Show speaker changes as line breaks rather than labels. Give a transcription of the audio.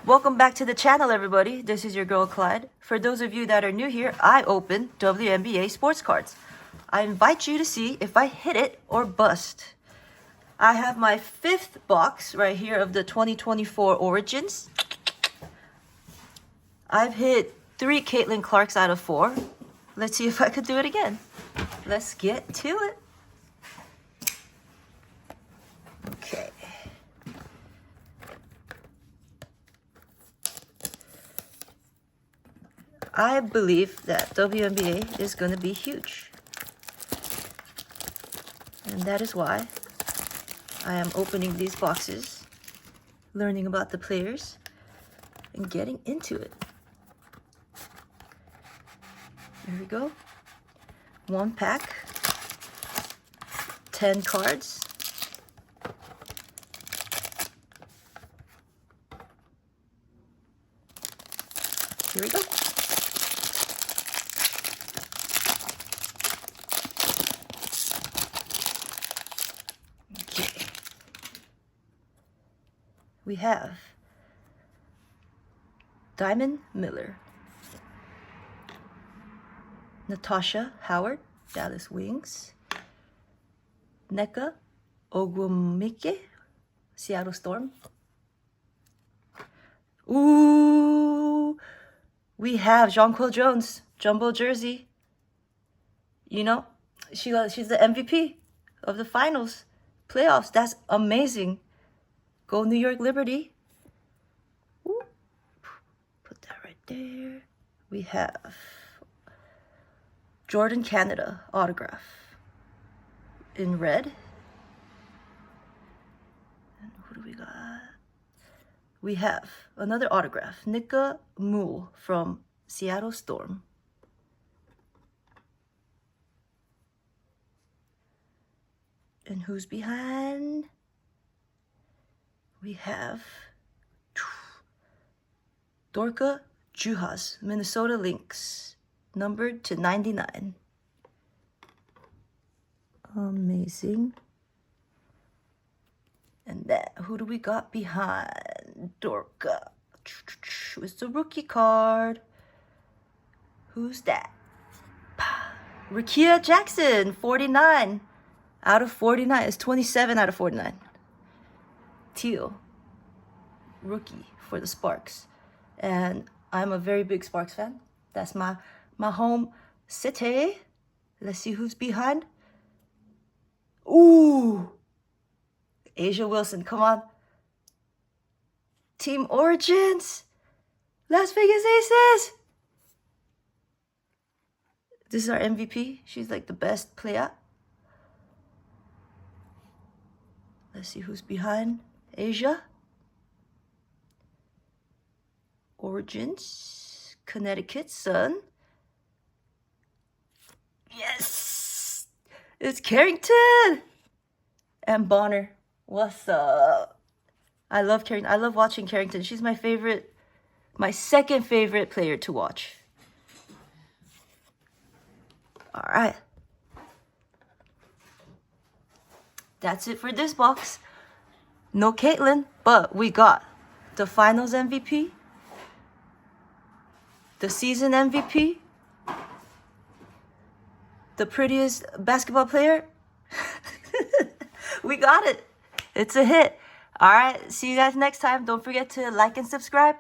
Welcome back to the channel, everybody. This is your girl, Clyde. For those of you that are new here, I open WNBA sports cards. I invite you to see if I hit it or bust. I have my 5th box right here of the 2024 Origins. I've hit 3 Caitlin Clarks out of 4. Let's see if I could do it again. Let's get to it. Okay. I believe that WNBA is going to be huge. And that is why I am opening these boxes, learning about the players, and getting into it. Here we go. 1 pack, 10 cards. Here we go. Okay. We have Diamond Miller, Natasha Howard, Dallas Wings, Nneka Ogwumike, Seattle Storm. Ooh, we have Jonquil Jones, jumbo jersey. You know, she's the MVP of the finals, playoffs. That's amazing. Go New York Liberty. Ooh, put that right there. We have Jordan Canada autograph in red. And who do we got? We have another autograph, Nneka Moole from Seattle Storm. And who's behind? We have Dorka Juhas, Minnesota Lynx, numbered to 99. Amazing. And then, who do we got behind Dorka? It's a rookie card. Who's that? Rickea Jackson, 49 out of 49. It's 27 out of 49. Teal, rookie for the Sparks. And I'm a very big Sparks fan. That's my home city. Let's see who's behind. Ooh, Asia Wilson, come on. Team Origins, Las Vegas Aces. This is our MVP. She's like the best player. Let's see who's behind. Asia. Origins, Connecticut Sun. Yes, it's Carrington and Bonner. What's up? I love Carrington. I love watching Carrington. She's my favorite, my second favorite player to watch. All right. That's it for this box. No Caitlin, but we got the finals MVP, the season MVP, the prettiest basketball player. We got it. It's a hit. All right. See you guys next time. Don't forget to like and subscribe.